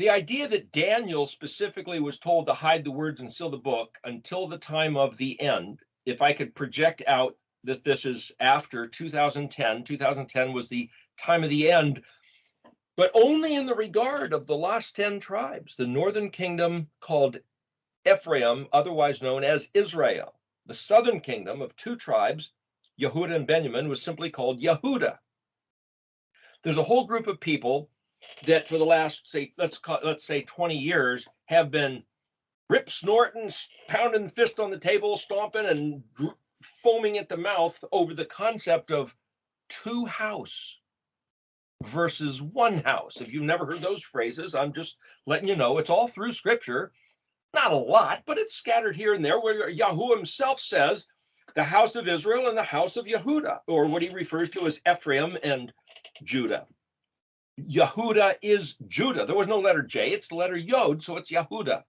The idea that Daniel specifically was told to hide the words and seal the book until the time of the end, if I could project out that this is after 2010, 2010 was the time of the end, but only in the regard of the lost 10 tribes, the northern kingdom called Ephraim, otherwise known as Israel. The southern kingdom of 2 tribes, Yehuda and Benjamin, was simply called Yehuda. There's a whole group of people that for the last, say, let's say 20 years have been rip snorting, pounding the fist on the table, stomping and foaming at the mouth over the concept of 2 house versus 1 house. If you've never heard those phrases, I'm just letting you know it's all through scripture. Not a lot, but it's scattered here and there where Yahuwah himself says the house of Israel and the house of Yehuda, or what he refers to as Ephraim and Judah. Yehuda is Judah. There was no letter J, it's the letter Yod, so it's Yehuda.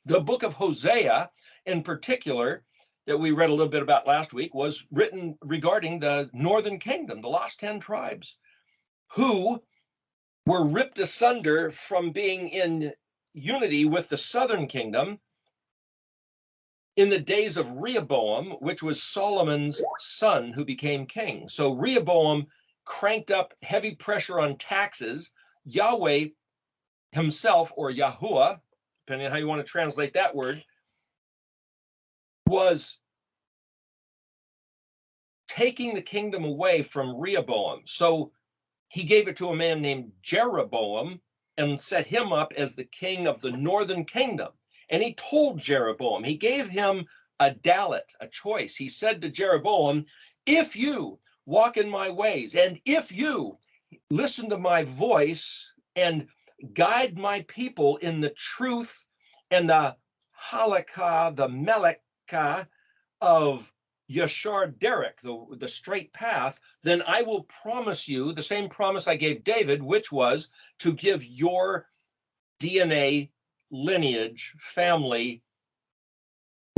The book of Hosea, in particular, that we read a little bit about last week, was written regarding the northern kingdom, the lost 10 tribes, who were ripped asunder from being in unity with the southern kingdom in the days of Rehoboam, which was Solomon's son who became king. So Rehoboam cranked up heavy pressure on taxes. Yahweh himself, or Yahuwah, depending on how you want to translate that word, was taking the kingdom away from Rehoboam. So he gave it to a man named Jeroboam and set him up as the king of the northern kingdom. And he told Jeroboam, he gave him a dalet, a choice. He said to Jeroboam, if you walk in my ways, and if you listen to my voice and guide my people in the truth and the halakha, the melekah of Yashar Derek, the straight path, then I will promise you the same promise I gave David, which was to give your DNA, lineage, family,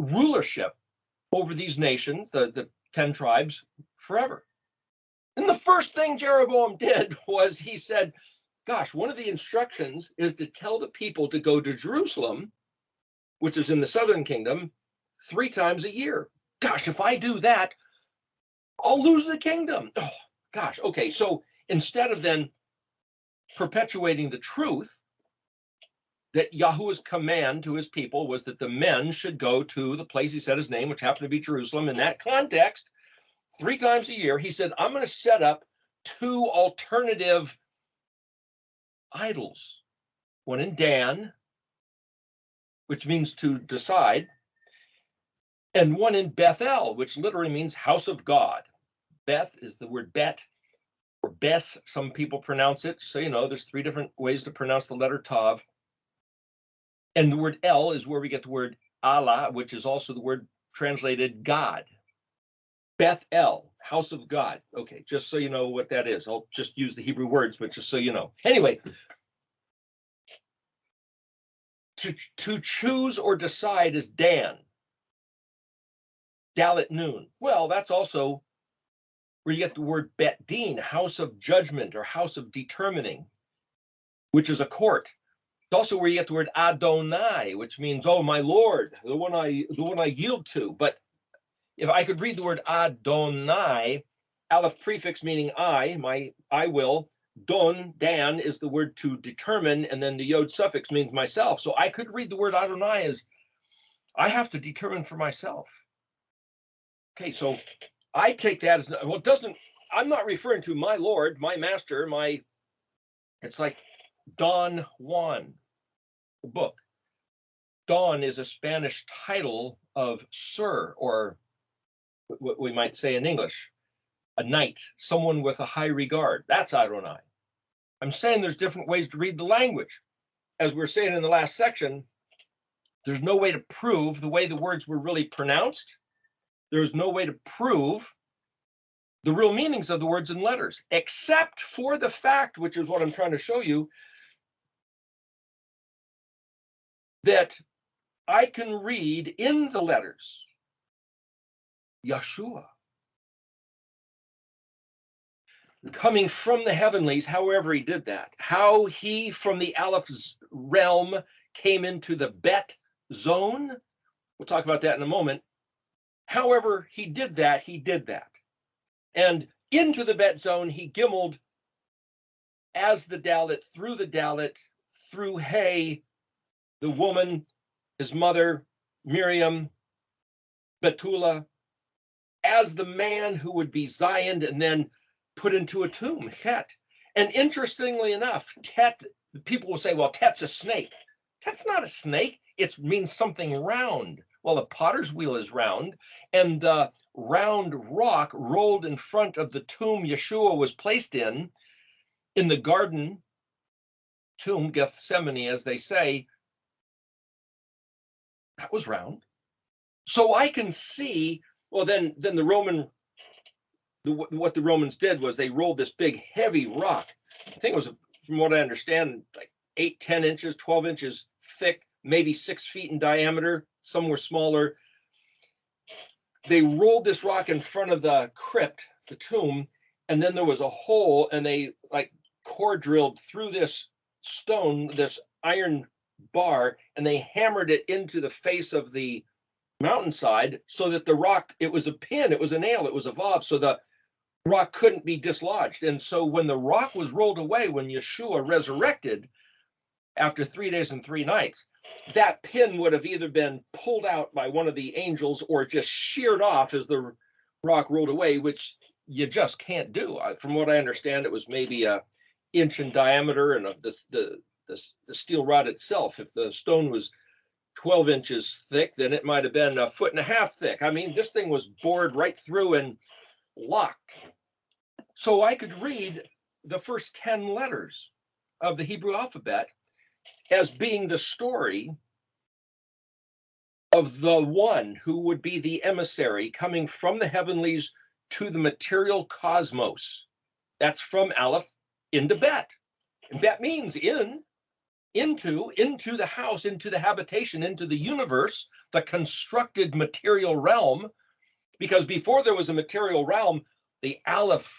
rulership over these nations, the 10 tribes, forever. And the first thing Jeroboam did was he said, gosh, one of the instructions is to tell the people to go to Jerusalem, which is in the southern kingdom, 3 times a year. Gosh, if I do that, I'll lose the kingdom. Oh, gosh, okay. So instead of then perpetuating the truth, that Yahuwah's command to his people was that the men should go to the place he said his name, which happened to be Jerusalem. In that context, 3 times a year, he said, I'm going to set up 2 alternative idols. One in Dan, which means to decide, and one in Bethel, which literally means house of God. Beth is the word bet, or Bes, some people pronounce it. So, you know, there's 3 different ways to pronounce the letter Tav. And the word El is where we get the word Allah, which is also the word translated God. Beth El, house of God. Okay, just so you know what that is. I'll just use the Hebrew words, but just so you know. Anyway, to choose or decide is Dan. Dalet Nun. Well, that's also where you get the word Bet Din, house of judgment or house of determining, which is a court. It's also where you get the word Adonai, which means, oh, my Lord, the one I yield to. But if I could read the word Adonai, Aleph prefix meaning I will. Don, Dan, is the word to determine, and then the Yod suffix means myself. So I could read the word Adonai as I have to determine for myself. Okay, so I take that as, well, I'm not referring to my Lord, my master, it's like Don Juan, the book. Don is a Spanish title of sir, or what we might say in English, a knight, someone with a high regard. That's Adonai. I'm saying there's different ways to read the language. As we're saying in the last section, there's no way to prove the way the words were really pronounced. There's no way to prove the real meanings of the words and letters, except for the fact, which is what I'm trying to show you, that I can read in the letters Yeshua. coming from the heavenlies, however he did that, how he from the Aleph realm came into the Bet zone. We'll talk about that in a moment. However he did that, And into the Bet zone, he gimmeled as the Dalet, through Hay, the woman, his mother, Miriam, Betula, as the man who would be Zioned and then put into a tomb, Het. And interestingly enough, Tet, people will say, well, Tet's a snake. Tet's not a snake. It means something round. Well, the potter's wheel is round, and the round rock rolled in front of the tomb Yeshua was placed in the garden tomb, Gethsemane, as they say, that was round. So I can see, well, then the Roman, what the Romans did was they rolled this big, heavy rock. I think it was, from what I understand, like 8, 10 inches, 12 inches thick, maybe 6 feet in diameter. Some were smaller. They rolled this rock in front of the crypt, the tomb, and then there was a hole, and they like core drilled through this stone, this iron bar, and they hammered it into the face of the mountainside so that the rock, it was a pin, it was a nail, it was a valve, so the rock couldn't be dislodged. And so when the rock was rolled away, when Yeshua resurrected after 3 days and 3 nights, that pin would have either been pulled out by one of the angels or just sheared off as the rock rolled away, which you just can't do. From what I understand, it was maybe an inch in diameter, and the steel rod itself, if the stone was 12 inches thick, then it might have been 1.5 feet thick. I mean, this thing was bored right through and locked. So I could read the first 10 letters of the Hebrew alphabet as being the story of the one who would be the emissary coming from the heavenlies to the material cosmos. That's from Aleph into Bet. And Bet means into the house, into the habitation, into the universe, the constructed material realm. Because before there was a material realm, the Aleph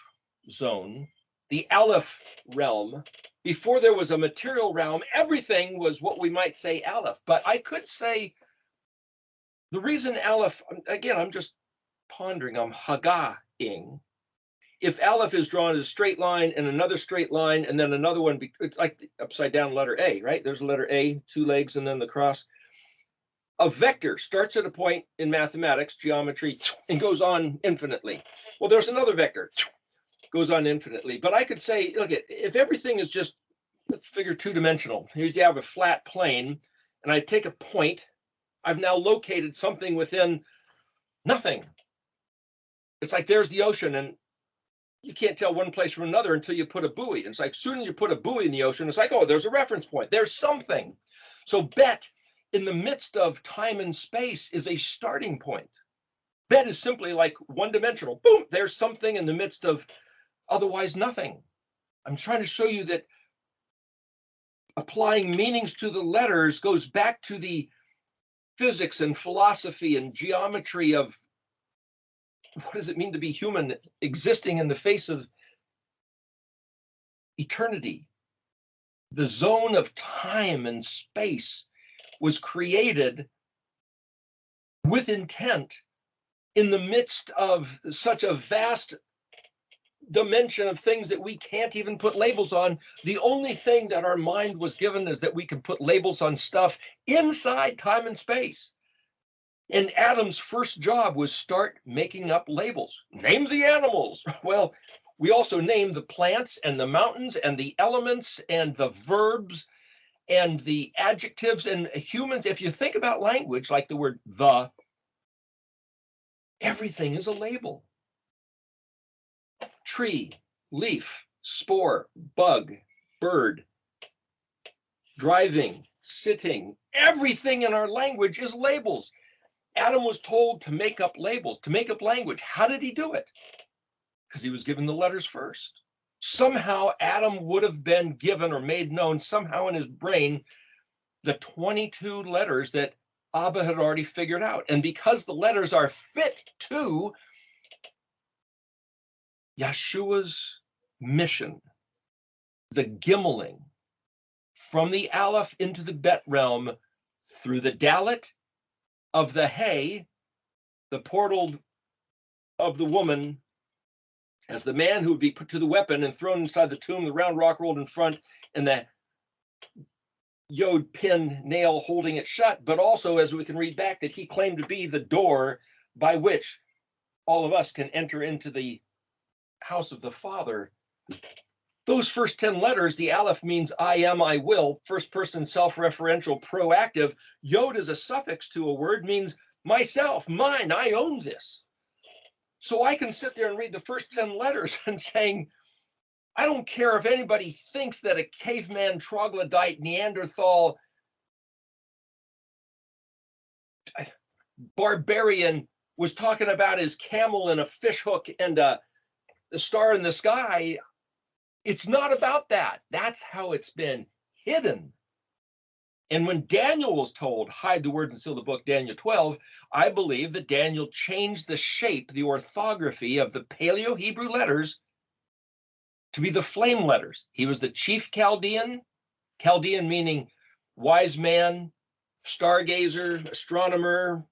zone, the Aleph realm, before there was a material realm, everything was what we might say Aleph. But I could say the reason Aleph, again, I'm just pondering, I'm Haggahing. If Aleph is drawn as a straight line and another straight line and then another one, it's like the upside down letter A, right? There's a letter A, 2 legs, and then the cross. A vector starts at a point in mathematics, geometry, and goes on infinitely. Well, there's another vector, goes on infinitely. But I could say, look, if everything is just, let's figure 2-dimensional. Here you have a flat plane, and I take a point. I've now located something within nothing. It's like there's the ocean, and you can't tell one place from another until you put a buoy. It's like as soon as you put a buoy in the ocean, it's like, oh, there's a reference point. There's something. So Bet, in the midst of time and space, is a starting point. Bet is simply like one-dimensional. Boom, there's something in the midst of otherwise nothing. I'm trying to show you that applying meanings to the letters goes back to the physics and philosophy and geometry of what does it mean to be human, existing in the face of eternity. The zone of time and space was created with intent in the midst of such a vast dimension of things that we can't even put labels on. The only thing that our mind was given is that we can put labels on stuff inside time and space. And Adam's first job was start making up labels. Name the animals. Well, we also name the plants and the mountains and the elements and the verbs and the adjectives and humans. If you think about language, like the word the, everything is a label. Tree, leaf, spore, bug, bird, driving, sitting, everything in our language is labels. Adam was told to make up labels, to make up language. How did he do it? Because he was given the letters first. Somehow Adam would have been given or made known somehow in his brain the 22 letters that Abba had already figured out. And because the letters are fit to Yeshua's mission, the gimmeling from the Aleph into the Bet realm through the Dalet of the Hay, the portal of the woman, as the man who would be put to the weapon and thrown inside the tomb, the round rock rolled in front, and the yod pin nail holding it shut, but also, as we can read back, that he claimed to be the door by which all of us can enter into the house of the Father. Those first 10 letters, the Aleph means I am, I will, first person self-referential, proactive. Yod is a suffix to a word, means myself, mine, I own this. So I can sit there and read the first 10 letters and saying, I don't care if anybody thinks that a caveman, troglodyte, Neanderthal, barbarian was talking about his camel and a fishhook and a star in the sky. It's not about that. That's how it's been hidden. And when Daniel was told, hide the word and seal the book, Daniel 12, I believe that Daniel changed the shape, the orthography of the Paleo-Hebrew letters to be the flame letters. He was the chief Chaldean, Chaldean meaning wise man, stargazer, astronomer.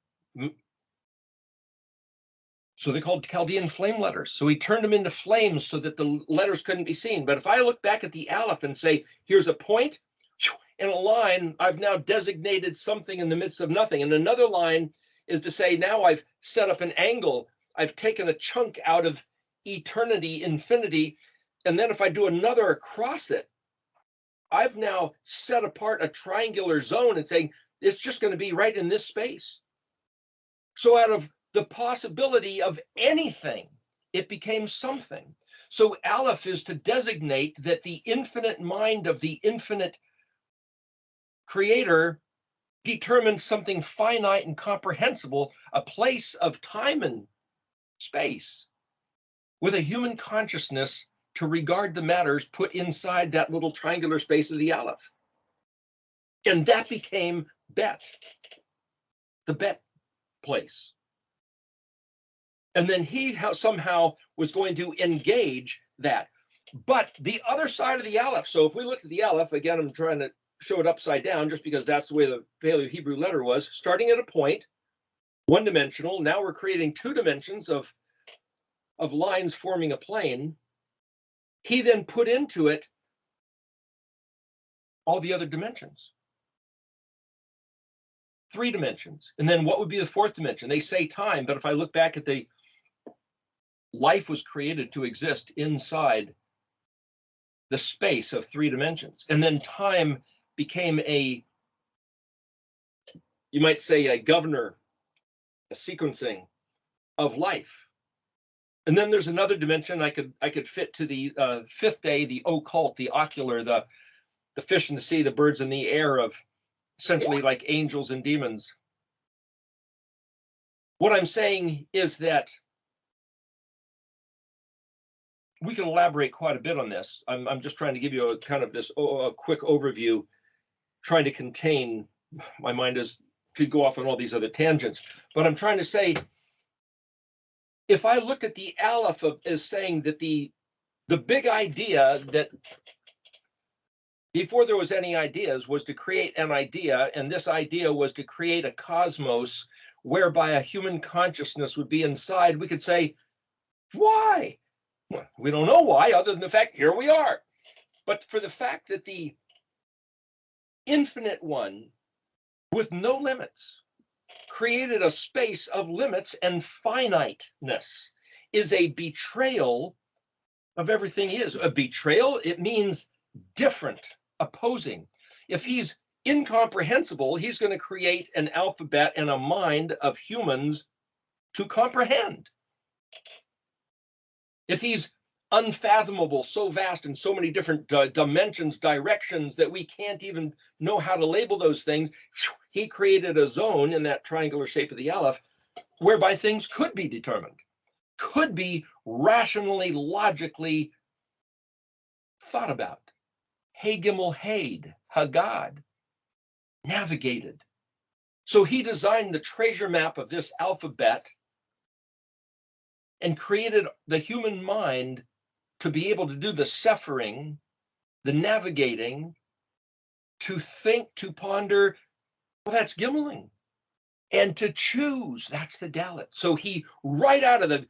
So they called Chaldean flame letters. So he turned them into flames so that the letters couldn't be seen. But if I look back at the Aleph and say, here's a point and a line, I've now designated something in the midst of nothing. And another line is to say, now I've set up an angle. I've taken a chunk out of eternity, infinity. And then if I do another across it, I've now set apart a triangular zone and saying, it's just going to be right in this space. So out of the possibility of anything, it became something. So Aleph is to designate that the infinite mind of the infinite creator determines something finite and comprehensible, a place of time and space, with a human consciousness to regard the matters put inside that little triangular space of the Aleph. And that became Bet, the Bet place. And then he somehow was going to engage that. But the other side of the Aleph, so if we look at the Aleph, again, I'm trying to show it upside down just because that's the way the Paleo-Hebrew letter was, starting at a point, one-dimensional. Now we're creating 2 dimensions of lines forming a plane. He then put into it all the other dimensions. 3 dimensions. And then what would be the 4th dimension? They say time, but if I look back at the life was created to exist inside the space of 3 dimensions. And then time became you might say, a governor, a sequencing of life. And then there's another dimension I could fit to the 5th day, the occult, the ocular, the fish in the sea, the birds in the air, of essentially like angels and demons. What I'm saying is that we can elaborate quite a bit on this. I'm just trying to give you a kind of this a quick overview, trying to contain, my mind could go off on all these other tangents, but I'm trying to say, if I look at the Aleph as saying that the big idea that before there was any ideas was to create an idea, and this idea was to create a cosmos whereby a human consciousness would be inside, we could say, why? Well, we don't know why, other than the fact here we are. But for the fact that the infinite one with no limits created a space of limits and finiteness is a betrayal of everything he is. A betrayal, it means different, opposing. If he's incomprehensible, he's going to create an alphabet and a mind of humans to comprehend. If he's unfathomable, so vast in so many different dimensions, directions that we can't even know how to label those things, he created a zone in that triangular shape of the Aleph whereby things could be determined, could be rationally, logically thought about. Hey Gimel Haid, Hagad, navigated. So he designed the treasure map of this alphabet and created the human mind to be able to do the suffering, the navigating, to think, to ponder, well, that's Gimmeling. And to choose, that's the Dalet. So he, right out of the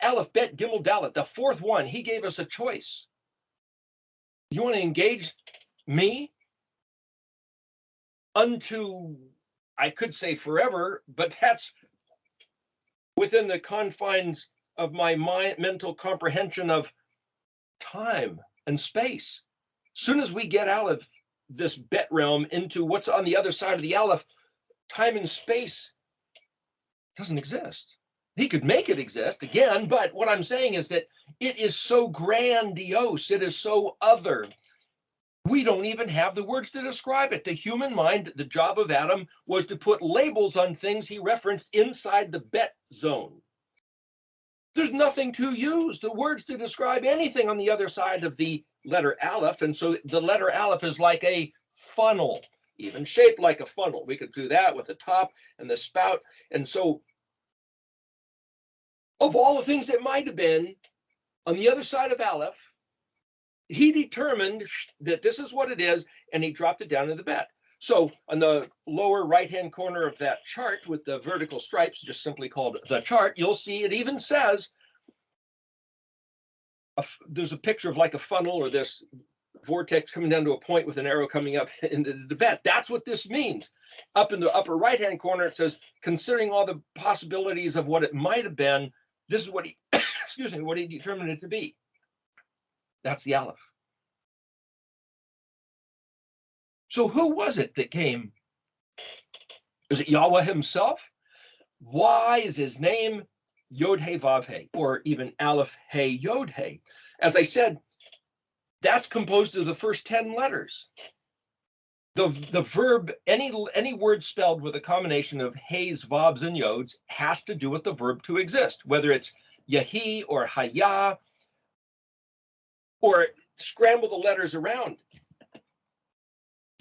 Aleph, Bet, Gimel, Dalet, the fourth one, he gave us a choice. You want to engage me unto, I could say forever, but that's within the confines of my mental comprehension of time and space. Soon as we get out of this Bet realm into what's on the other side of the Aleph, time and space doesn't exist. He could make it exist again, but what I'm saying is that it is so grandiose, it is so other. We don't even have the words to describe it. The human mind, the job of Adam was to put labels on things he referenced inside the Bet zone. There's nothing to use, the words to describe anything on the other side of the letter Aleph, and so the letter Aleph is like a funnel, even shaped like a funnel. We could do that with the top and the spout, and so of all the things that might have been on the other side of Aleph, he determined that this is what it is, and he dropped it down in the Bet. So on the lower right-hand corner of that chart with the vertical stripes, just simply called the chart, you'll see it even says, there's a picture of like a funnel or this vortex coming down to a point with an arrow coming up into the Bet. That's what this means. Up in the upper right-hand corner, it says, considering all the possibilities of what it might have been, this is what he, excuse me, what he determined it to be. That's the Aleph. So who was it that came? Is it Yahweh himself? Why is his name Yod-He Vav-He, or even Aleph-He Yod-He? As I said, that's composed of the first 10 letters. The verb, any word spelled with a combination of He's, Vavs, and Yods has to do with the verb to exist, whether it's Yahi or Haya, or scramble the letters around.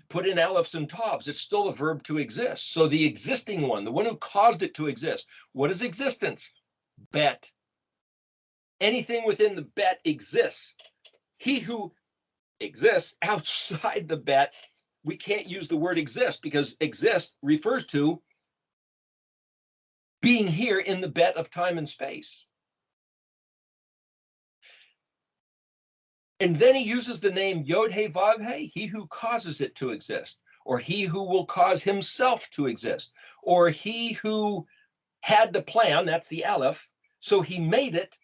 Put in Alephs and Tavs, it's still a verb to exist. So the existing one, the one who caused it to exist, what is existence? Bet. Anything within the Bet exists. He who exists outside the Bet, we can't use the word exist because exist refers to being here in the Bet of time and space. And then he uses the name Yod-He Vav-He, he who causes it to exist, or he who will cause himself to exist, or he who had the plan, that's the Aleph, so he made it,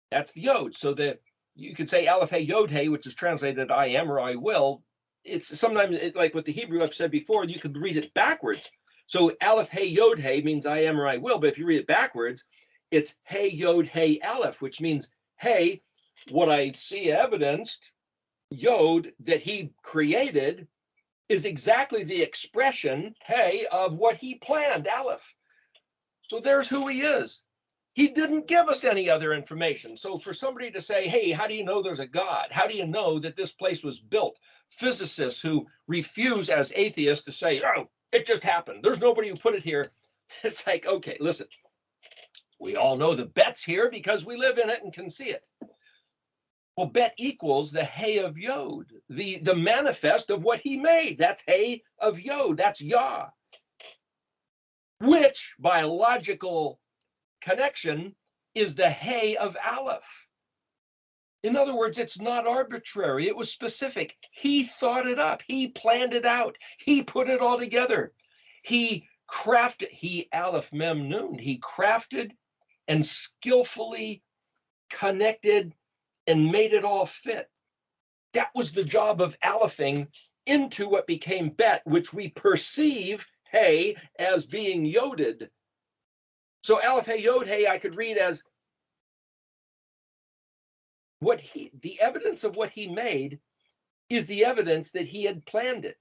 that's the Yod. So that you could say Aleph-He Yod-He, which is translated I am or I will. It's sometimes, like with the Hebrew I've said before, you could read it backwards. So Aleph-He Yod-He means I am or I will, but if you read it backwards, it's He Yod-He Aleph, which means Hey, what I see evidenced, Yod, that he created, is exactly the expression, Hey, of what he planned, Aleph. So there's who he is. He didn't give us any other information. So for somebody to say, hey, how do you know there's a God? How do you know that this place was built? Physicists who refuse as atheists to say, oh, it just happened. There's nobody who put it here. It's like, okay, listen, we all know the Bet's here because we live in it and can see it. Well, Bet equals the He of Yod, the manifest of what he made. That's He of Yod, that's Yah. Which, by logical connection, is the He of Aleph. In other words, it's not arbitrary, it was specific. He thought it up, he planned it out, he put it all together. He crafted, he Aleph Mem Nun, he crafted and skillfully connected and made it all fit. That was the job of Alephing into what became Bet, which we perceive, Hey, as being yoded. So Aleph Hey Yod Hey I could read as what the evidence of what he made is the evidence that he had planned it.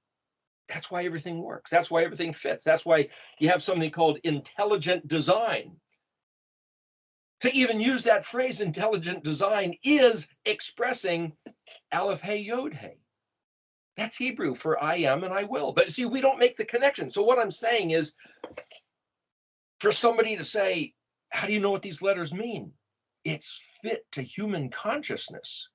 That's why everything works. That's why everything fits. That's why you have something called intelligent design. To even use that phrase, intelligent design, is expressing Aleph Hey Yod Hey. That's Hebrew for I am and I will. But see, we don't make the connection. So what I'm saying is, for somebody to say, how do you know what these letters mean? It's fit to human consciousness.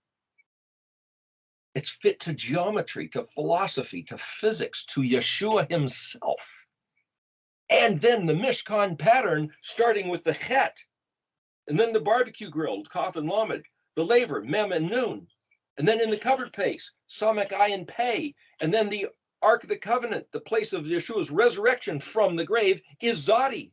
It's fit to geometry, to philosophy, to physics, to Yeshua himself. And then the Mishkan pattern, starting with the chet, and then the barbecue grill, Kaf and Lamed, the laver, Mem and Nun, and then in the covered place, Samek Ayin Pei, and then the Ark of the Covenant, the place of Yeshua's resurrection from the grave, is Zadi.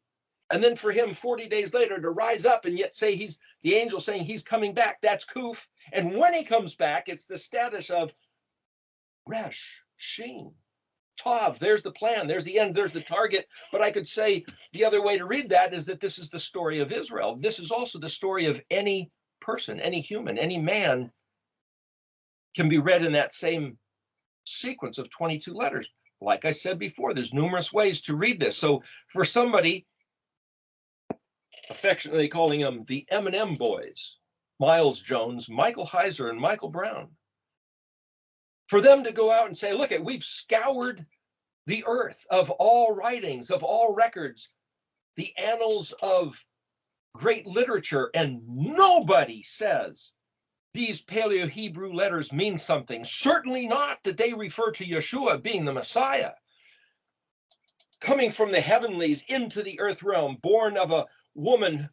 And then for him 40 days later to rise up and yet say the angel saying he's coming back, that's Kuf. And when he comes back, it's the status of Resh, Shin, Tav. There's the plan, there's the end, there's the target. But I could say the other way to read that is that this is the story of Israel. This is also the story of any person, any human, any man can be read in that same sequence of 22 letters. Like I said before, there's numerous ways to read this. So for somebody, affectionately calling them the M&M boys, Miles Jones, Michael Heiser, and Michael Brown, for them to go out and say, look, we've scoured the earth of all writings, of all records, the annals of great literature, and nobody says these Paleo-Hebrew letters mean something. Certainly not that they refer to Yeshua being the Messiah, coming from the heavenlies into the earth realm, born of a woman,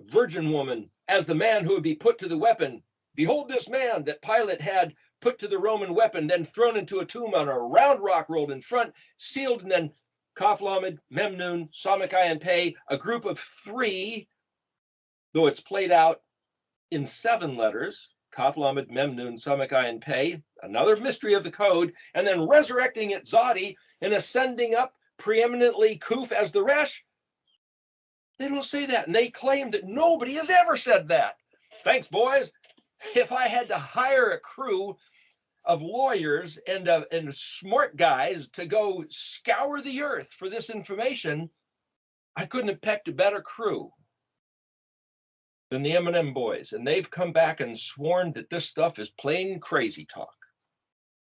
virgin woman, as the man who would be put to the weapon. Behold this man that Pilate had put to the Roman weapon, then thrown into a tomb on a round rock rolled in front, sealed, and then Kaf Lamed, Mem Nun, Samek Ayin Pei, a group of three, though it's played out in 7 letters, Kaf Lamed, Mem Nun, Samek Ayin Pei, another mystery of the code, and then resurrecting at Zadi and ascending up preeminently Kuf as the Resh. They don't say that, and they claim that nobody has ever said that. Thanks, boys. If I had to hire a crew of lawyers and smart guys to go scour the earth for this information, I couldn't have picked a better crew than the M&M boys. And they've come back and sworn that this stuff is plain crazy talk.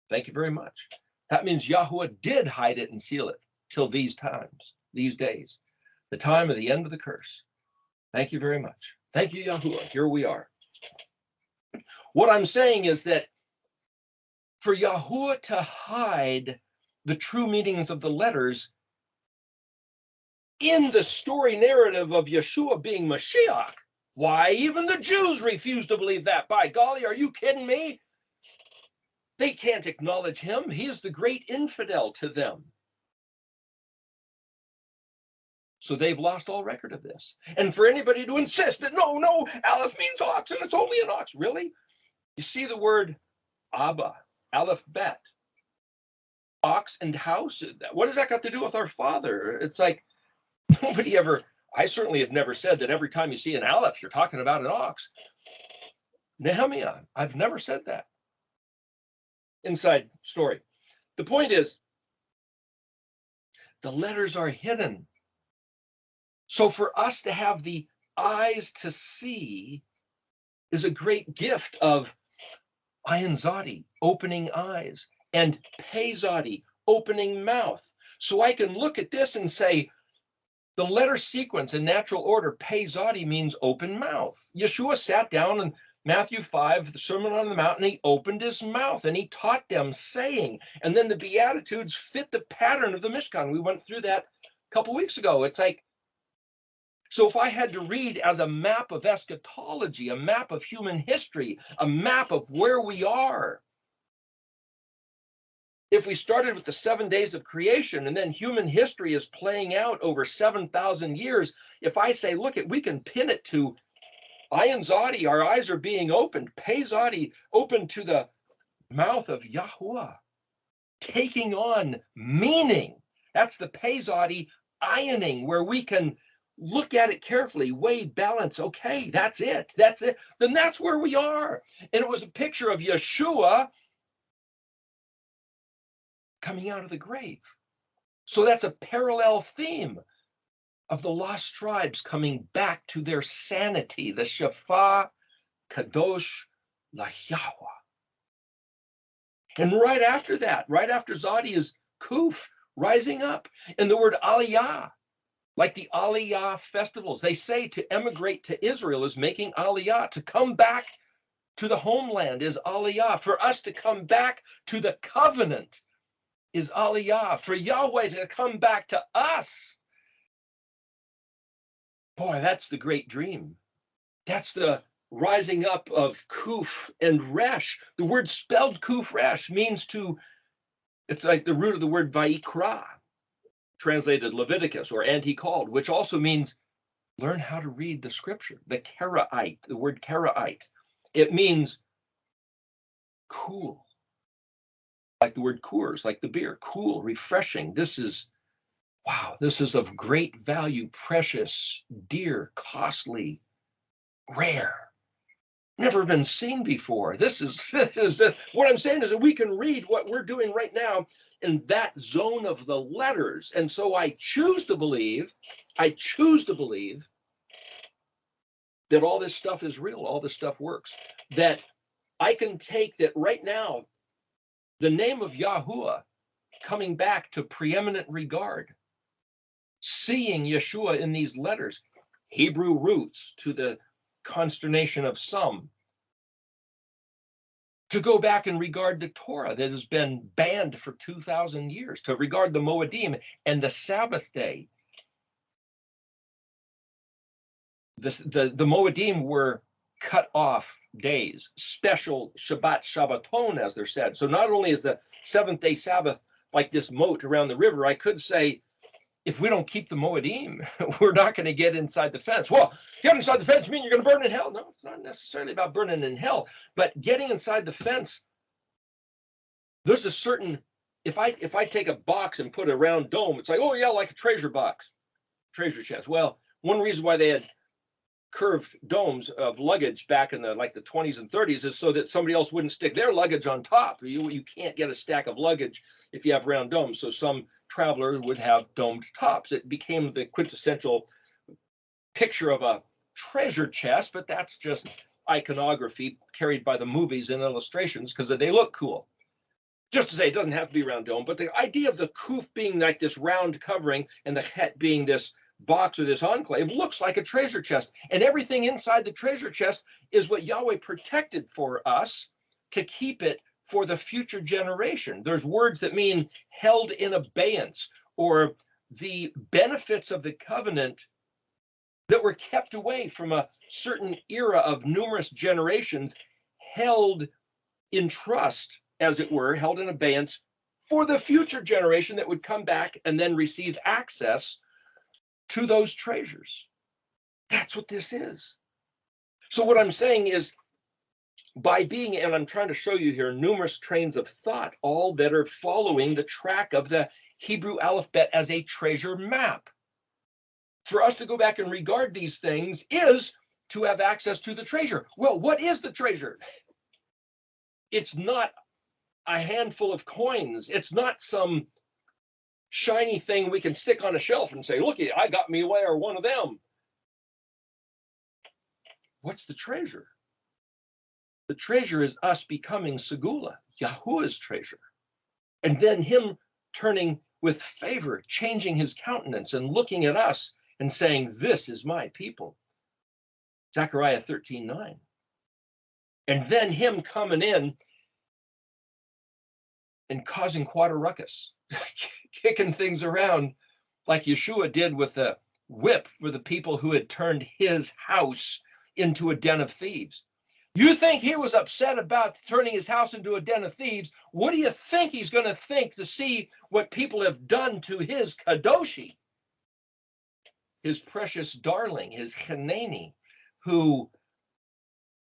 Thank you very much. That means Yahuwah did hide it and seal it till these times, these days, the time of the end of the curse. Thank you very much. Thank you, Yahuwah. Here we are. What I'm saying is that for Yahuwah to hide the true meanings of the letters in the story narrative of Yeshua being Mashiach, why, even the Jews refuse to believe that. By golly, are you kidding me? They can't acknowledge him. He is the great infidel to them. So they've lost all record of this. And for anybody to insist that, no, Aleph means ox, and it's only an ox. Really? You see the word Abba, ALEF-BEIT, ox and house. What does that got to do with our Father? It's like nobody ever, I certainly have never said that every time you see an Aleph, you're talking about an ox. Nehemiah, I've never said that. Inside story. The point is, the letters are hidden. So for us to have the eyes to see is a great gift of Ayin Zadi, opening eyes, and Pei Zadi, opening mouth. So I can look at this and say, the letter sequence in natural order, Pei Zadi, means open mouth. Yeshua sat down in Matthew 5, the Sermon on the Mount, and he opened his mouth and he taught them saying, and then the Beatitudes fit the pattern of the Mishkan. We went through that a couple weeks ago. It's like, so if I had to read as a map of eschatology, a map of human history, a map of where we are, if we started with the 7 days of creation and then human history is playing out over 7,000 years, if I say, look, we can pin it to Ayin Zadi, our eyes are being opened, Pei Zadi, open to the mouth of Yahuwah, taking on meaning. That's the Pei Zadi ironing, where we can look at it carefully, weigh, balance. Okay, that's it. Then that's where we are. And it was a picture of Yeshua coming out of the grave. So that's a parallel theme of the lost tribes coming back to their sanity, the Shapha Kadosh LaYahweh. And right after that, right after Zadi is Kuf, rising up. And the word Aliyah, like the Aliyah festivals, they say to emigrate to Israel is making Aliyah, to come back to the homeland is Aliyah. For us to come back to the covenant is Aliyah. For Yahweh to come back to us. Boy, that's the great dream. That's the rising up of Kuf and Resh. The word spelled Kuf Resh means to, it's like the root of the word Vayikra, translated Leviticus, or and he called, which also means learn how to read the scripture. The Karaite, the word Karaite, it means cool, like the word Coors, like the beer, cool, refreshing. This is, wow, this is of great value, precious, dear, costly, rare, never been seen before. This is what I'm saying is that we can read what we're doing right now in that zone of the letters. And so I choose to believe that all this stuff is real, all this stuff works, that I can take that right now, the name of Yahuwah coming back to preeminent regard, seeing Yeshua in these letters, Hebrew roots to the consternation of some, to go back and regard the Torah that has been banned for 2,000 years, to regard the Moedim and the Sabbath day. The Moedim were cut off days, special Shabbat Shabbaton, as they're said. So not only is the seventh day Sabbath like this moat around the river, I could say, if we don't keep the Moedim, we're not going to get inside the fence. Well, get inside the fence mean you're going to burn in hell? No, it's not necessarily about burning in hell, but getting inside the fence, there's a certain, if I take a box and put a round dome, it's like, oh yeah, like a treasure box, treasure chest. Well, one reason why they had curved domes of luggage back in the 20s and 30s is so that somebody else wouldn't stick their luggage on top. You can't get a stack of luggage if you have round domes. So some travelers would have domed tops. It became the quintessential picture of a treasure chest, but that's just iconography carried by the movies and illustrations because they look cool. Just to say, it doesn't have to be round dome, but the idea of the kuf being like this round covering and the het being this box or this enclave looks like a treasure chest, and everything inside the treasure chest is what Yahweh protected for us to keep it for the future generation. There's words that mean held in abeyance, or the benefits of the covenant that were kept away from a certain era of numerous generations, held in trust, as it were, held in abeyance for the future generation that would come back and then receive access to those treasures. That's what this is. So what I'm saying is, by being, and I'm trying to show you here, numerous trains of thought, all that are following the track of the Hebrew ALEF-BEIT as a treasure map. For us to go back and regard these things is to have access to the treasure. Well, what is the treasure? It's not a handful of coins. It's not some shiny thing we can stick on a shelf and say, look, I got me away, or one of them. What's the treasure? The treasure is us becoming Segula, Yahuwah's treasure. And then him turning with favor, changing his countenance and looking at us and saying, this is my people. Zechariah 13:9. And then him coming in and causing quite a ruckus, kicking things around like Yeshua did with the whip for the people who had turned his house into a den of thieves. You think he was upset about turning his house into a den of thieves? What do you think he's going to think to see what people have done to his Kadoshi, his precious darling, his Hanani, who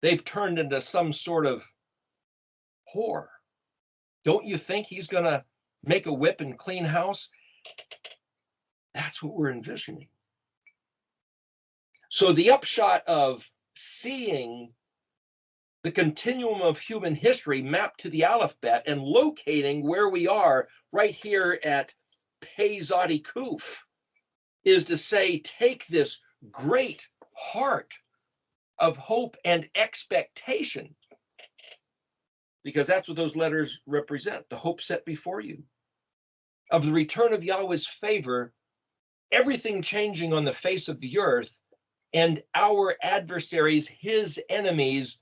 they've turned into some sort of whore? Don't you think he's going to make a whip and clean house? That's what we're envisioning. So the upshot of seeing the continuum of human history mapped to the ALEF-BEIT and locating where we are right here at Pei Zadi Kuf is to say, take this great heart of hope and expectation, because that's what those letters represent, the hope set before you, of the return of Yahweh's favor, everything changing on the face of the earth, and our adversaries, his enemies,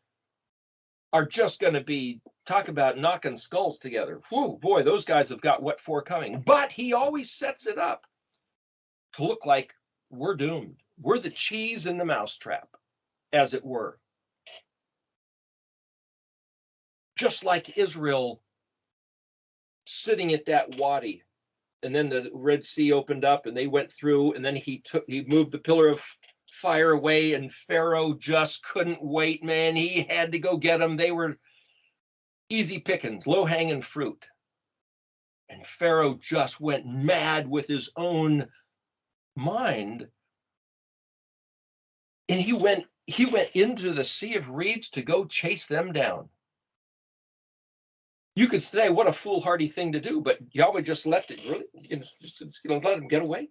are just going to be, talk about knocking skulls together. Whew, boy, those guys have got what for coming. But he always sets it up to look like we're doomed. We're the cheese in the mousetrap, as it were. Just like Israel sitting at that wadi, and then the Red Sea opened up and they went through, and then he moved the pillar of fire away, and Pharaoh just couldn't wait, man. He had to go get them. They were easy pickings, low-hanging fruit. And Pharaoh just went mad with his own mind. And he went into the Sea of Reeds to go chase them down. You could say, what a foolhardy thing to do, but Yahweh just left it. Really? You're going to let him get away?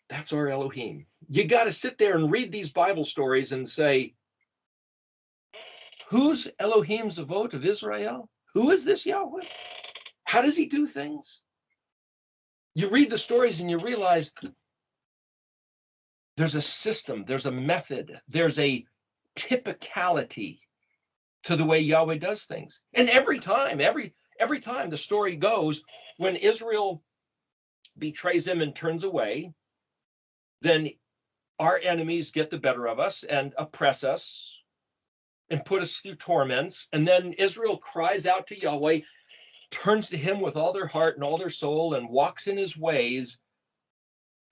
That's our Elohim. You got to sit there and read these Bible stories and say, who's Elohim Zavot of Israel? Who is this Yahweh? How does he do things? You read the stories and you realize there's a system, there's a method, there's a typicality to the way Yahweh does things. And every time the story goes, when Israel betrays him and turns away, then our enemies get the better of us and oppress us and put us through torments. And then Israel cries out to Yahweh, turns to him with all their heart and all their soul, and walks in his ways.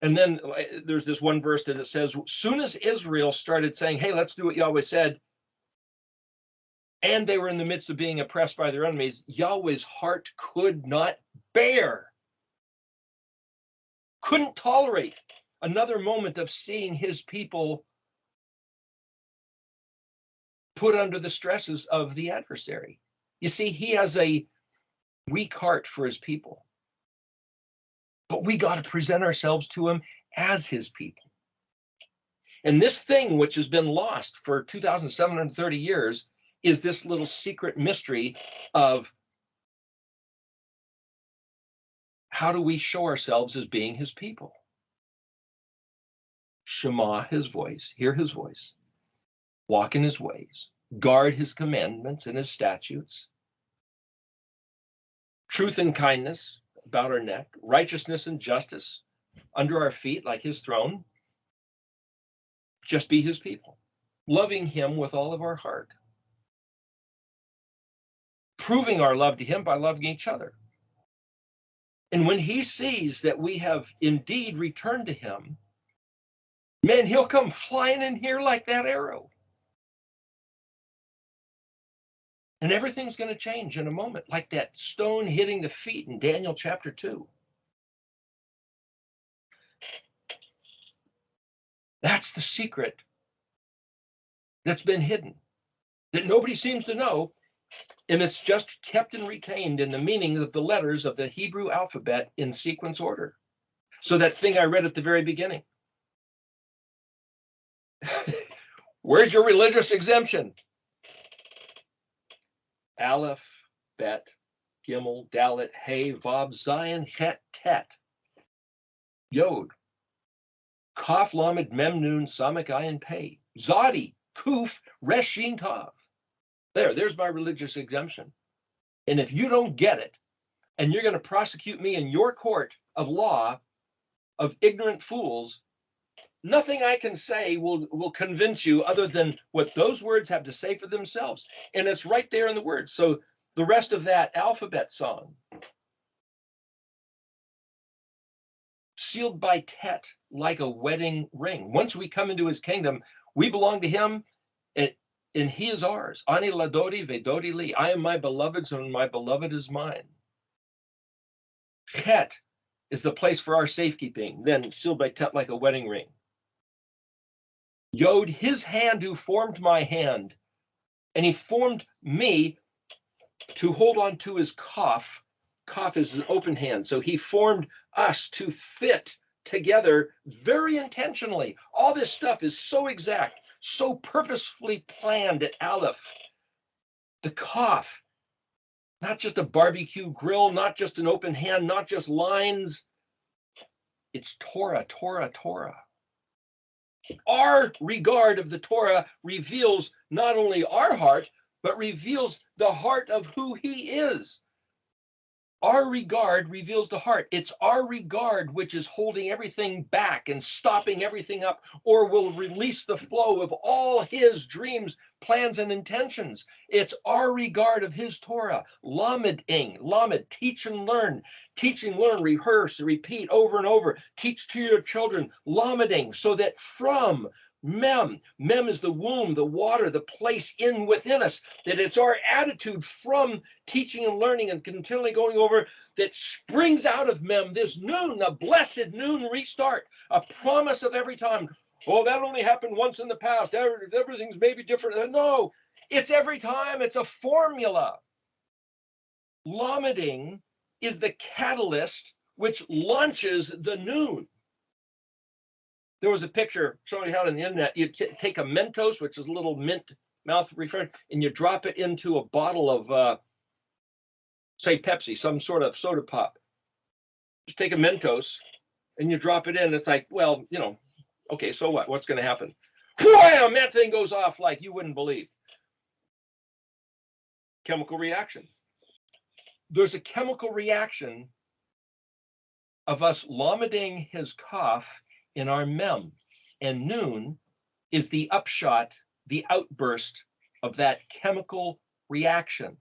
And then there's this one verse that it says, soon as Israel started saying, hey, let's do what Yahweh said, and they were in the midst of being oppressed by their enemies, Yahweh's heart could not bear, couldn't tolerate another moment of seeing his people put under the stresses of the adversary. You see, he has a weak heart for his people, but we got to present ourselves to him as his people. And this thing, which has been lost for 2,730 years, is this little secret mystery of how do we show ourselves as being his people? Shema his voice, hear his voice, walk in his ways, guard his commandments and his statutes, truth and kindness about our neck, righteousness and justice under our feet like his throne. Just be his people, loving him with all of our heart, proving our love to him by loving each other. And when he sees that we have indeed returned to him, man, he'll come flying in here like that arrow. And everything's going to change in a moment, like that stone hitting the feet in Daniel chapter 2. That's the secret that's been hidden, that nobody seems to know, and it's just kept and retained in the meaning of the letters of the Hebrew alphabet in sequence order. So that thing I read at the very beginning. Where's your religious exemption? Aleph, Bet, Gimel, Dalet, Hey, Vav, Zion, Het, Tet, Yod, Kaf, Lamed, Mem, Nun, Samak, Ayin, Pei, Zadi, Kuf, Resh, Shin, Tav. There's my religious exemption. And if you don't get it, and you're going to prosecute me in your court of law of ignorant fools, nothing I can say will convince you other than what those words have to say for themselves. And it's right there in the words. So the rest of that alphabet song, sealed by Tet like a wedding ring. Once we come into his kingdom, we belong to him, and he is ours. Ani ladodi vedodi li. I am my beloved's, and my beloved is mine. Tet is the place for our safekeeping, then sealed by Tet like a wedding ring. Yod, his hand who formed my hand, and he formed me to hold on to his Kaf. Kaf is an open hand. So he formed us to fit together very intentionally. All this stuff is so exact, so purposefully planned at Aleph. The Kaf, not just a barbecue grill, not just an open hand, not just lines. It's Torah, Torah, Torah. Our regard of the Torah reveals not only our heart, but reveals the heart of who he is. Our regard reveals the heart. It's our regard which is holding everything back and stopping everything up, or will release the flow of all his dreams, plans, and intentions. It's our regard of his Torah. Lamed, teach and learn. Teach and learn, rehearse, repeat over and over. Teach to your children. Lameding, so that from Mem is the womb, the water, the place in within us, that it's our attitude from teaching and learning and continually going over that springs out of Mem, this noon, a blessed noon restart, a promise of every time. Oh, that only happened once in the past. Everything's maybe different. No, it's every time. It's a formula. Lameding is the catalyst which launches the noon. There was a picture somebody had on the internet. You take a Mentos, which is a little mint mouth refresher, and you drop it into a bottle of, say, Pepsi, some sort of soda pop. Just take a Mentos and you drop it in. It's like, well, okay, so what? What's going to happen? Wham! That thing goes off like you wouldn't believe. Chemical reaction. There's a chemical reaction of us lameding his kaf in our mem, and noon is the upshot, the outburst of that chemical reaction.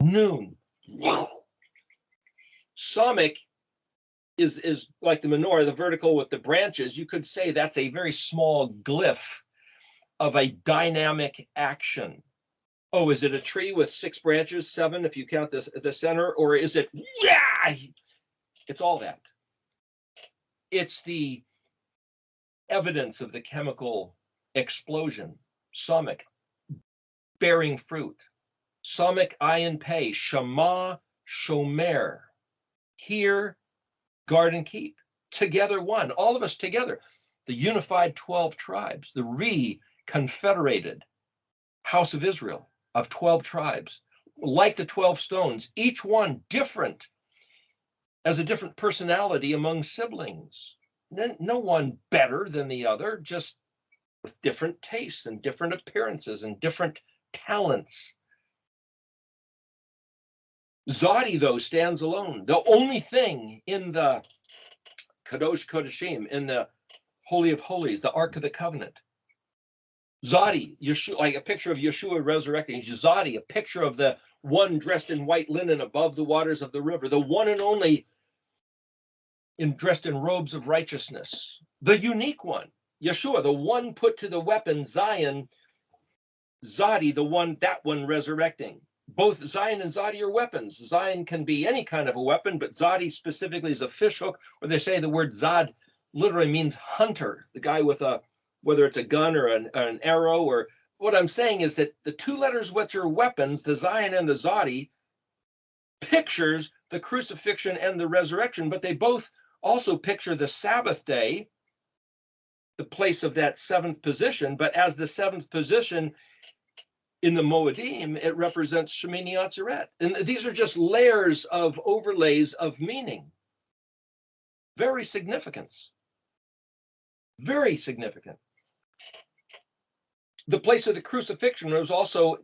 Noon. Samik is like the menorah, the vertical with the branches. You could say that's a very small glyph of a dynamic action. Oh, is it a tree with 6 branches, 7 if you count the center, or is it, yeah, it's all that. It's the evidence of the chemical explosion. Samik, bearing fruit. Samik ayin pei, shema shomer. Hear, guard, and keep. Together one, all of us together. The unified 12 tribes, the re-confederated house of Israel of 12 tribes, like the 12 stones, each one different, as a different personality among siblings. No one better than the other, just with different tastes and different appearances and different talents. Zadi, though, stands alone. The only thing in the Kadosh Kodashim, in the Holy of Holies, the Ark of the Covenant. Zadi, Yeshua, like a picture of Yeshua resurrecting. Zadi, a picture of the one dressed in white linen above the waters of the river, the one and only dressed in robes of righteousness, the unique one. Yeshua, the one put to the weapon, Zion. Zadi, that one resurrecting. Both Zion and Zadi are weapons. Zion can be any kind of a weapon, but Zadi specifically is a fishhook, or they say the word Zad literally means hunter, the guy with whether it's a gun or an arrow. Or what I'm saying is that the 2 letters which are weapons, the Zion and the Zadi, pictures the crucifixion and the resurrection, but they both also picture the Sabbath day, the place of that 7th position. But as the 7th position in the Moedim, it represents Shemini Atzeret. And these are just layers of overlays of meaning. Very significant. Very significant. The place of the crucifixion was also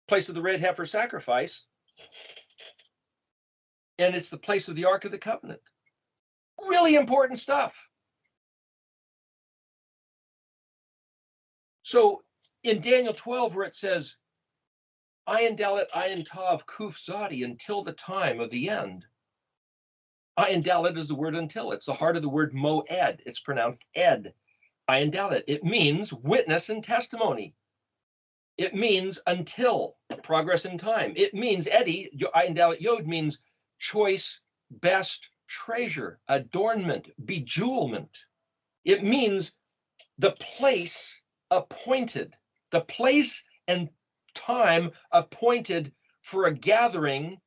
place of the red heifer sacrifice. And it's the place of the Ark of the Covenant. Really important stuff. So in Daniel 12, where it says, Ayin Dalet, Ayin Tav, Kuf Zadi, until the time of the end. Ayin Dalet is the word until. It's the heart of the word moed. It's pronounced ed. Ayin Dalet. It means witness and testimony. It means until, progress in time. It means Edi, Ayin Dalet Yod means choice, best, treasure, adornment, bejewelment. It means the place appointed, the place and time appointed for a gathering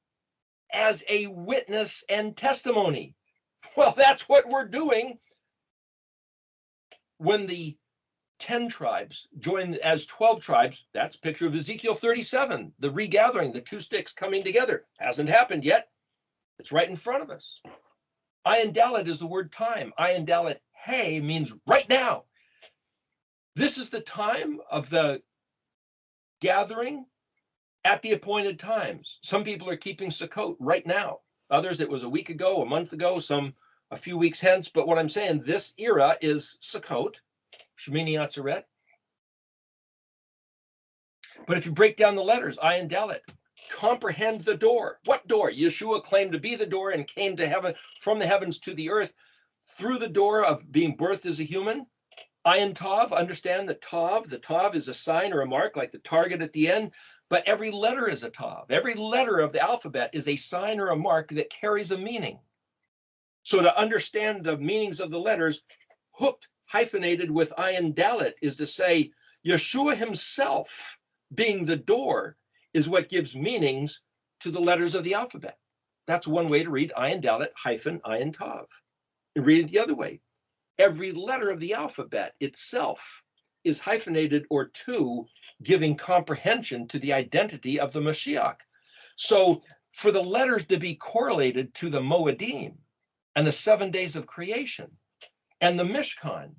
as a witness and testimony. Well, that's what we're doing when the 10 tribes join as 12 tribes. That's a picture of Ezekiel 37, the regathering, the 2 sticks coming together. Hasn't happened yet. It's right in front of us. Ayin Dalet is the word time. Ayin Dalet Hey means right now. This is the time of the gathering at the appointed times. Some people are keeping Sukkot right now. Others, it was a week ago, a month ago, some a few weeks hence. But what I'm saying, this era is Sukkot, Shemini Atzeret. But if you break down the letters, Ayin Dalet, comprehend the door. What door? Yeshua claimed to be the door and came to heaven, from the heavens to the earth, through the door of being birthed as a human. Ayin Tav, understand that the Tav is a sign or a mark, like the target at the end, but every letter is a Tav. Every letter of the alphabet is a sign or a mark that carries a meaning. So to understand the meanings of the letters, hooked, hyphenated with Ayin Dalet, is to say Yeshua himself, being the door, is what gives meanings to the letters of the alphabet. That's one way to read Ayin Dalet hyphen Ayin Tav. And read it the other way. Every letter of the alphabet itself is hyphenated or two, giving comprehension to the identity of the Mashiach. So for the letters to be correlated to the Moedim and the 7 days of creation and the Mishkan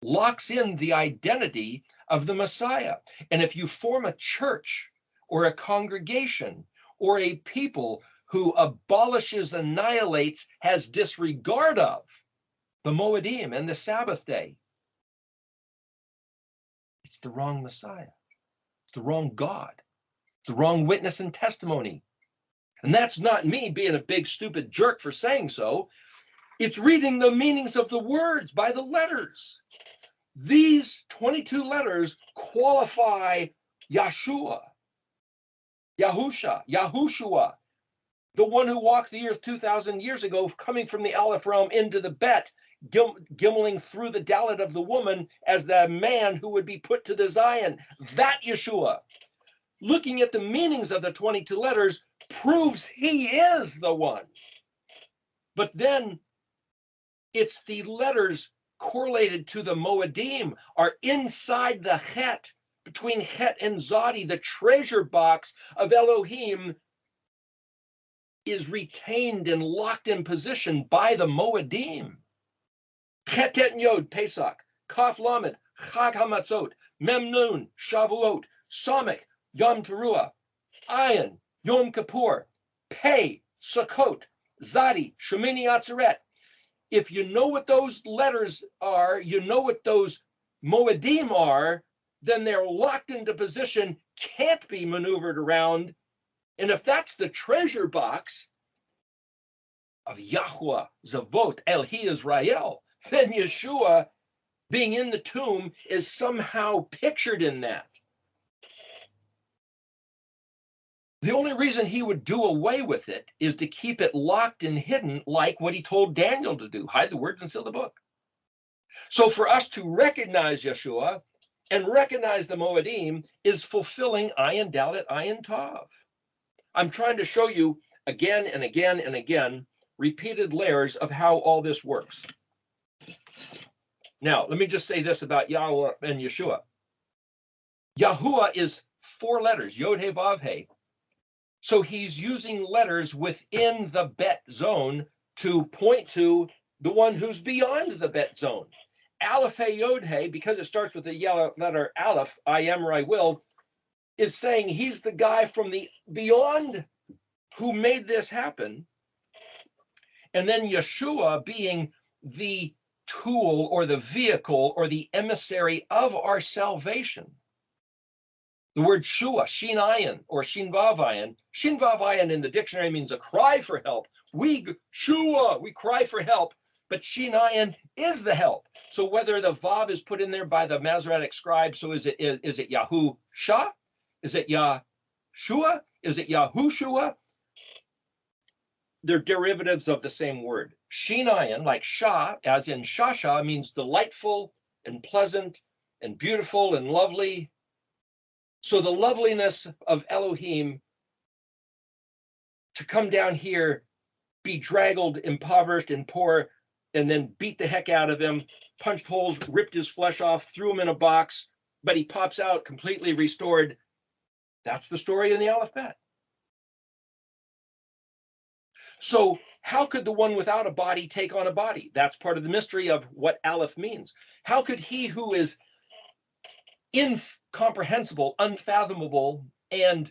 locks in the identity of the Messiah. And if you form a church or a congregation or a people who abolishes, annihilates, has disregard of the Moedim and the Sabbath day, it's the wrong Messiah. It's the wrong God. It's the wrong witness and testimony. And that's not me being a big stupid jerk for saying so. It's reading the meanings of the words by the letters. These 22 letters qualify Yeshua, Yahusha, Yahushua, the one who walked the earth 2,000 years ago, coming from the Aleph realm into the Bet, gimmeling through the Dalet of the woman as the man who would be put to the Zion. That Yeshua, looking at the meanings of the 22 letters, proves he is the one. But then it's the letters correlated to the Moedim are inside the Het, between Het and Zadi, the treasure box of Elohim is retained and locked in position by the Moedim. Het Et Yod, Pesach, Kaf Lamed, Chag HaMatzot, Mem Nun, Shavuot, Samech, Yom Teruah, Ayin, Yom Kippur, Pei, Sukkot, Zadi, Shemini Atzeret. If you know what those letters are, you know what those Moedim are, then they're locked into position, can't be maneuvered around. And if that's the treasure box of Yahweh, Zavot, Elhi Israel, then Yeshua being in the tomb is somehow pictured in that. The only reason he would do away with it is to keep it locked and hidden, like what he told Daniel to do, hide the words and seal the book. So for us to recognize Yeshua and recognize the Moedim is fulfilling Ayin Dalet, Ayin Tav. I'm trying to show you again and again and again, repeated layers of how all this works. Now, let me just say this about Yahweh and Yeshua. Yahuwah is 4 letters, Yod He Vav He. So he's using letters within the Bet zone to point to the one who's beyond the Bet zone. Aleph He Yod He, because it starts with the yellow letter Aleph, I am or I will, is saying he's the guy from the beyond who made this happen. And then Yeshua being the tool or the vehicle or the emissary of our salvation. The word shua, shin ayin or shin vav ayin in the dictionary means a cry for help. We shua, we cry for help, but shin ayin is the help. So whether the vav is put in there by the Masoretic scribe, so is it Yahusha? Is it Yahshua? Is it Yahushua? They're derivatives of the same word. Shin ayin, like Shah, as in Shasha, means delightful and pleasant and beautiful and lovely. So the loveliness of Elohim to come down here, be draggled, impoverished, and poor, and then beat the heck out of him, punched holes, ripped his flesh off, threw him in a box, but he pops out completely restored. That's the story in the Aleph-Bet. So how could the one without a body take on a body? That's part of the mystery of what Aleph means. How could he who is incomprehensible, unfathomable, and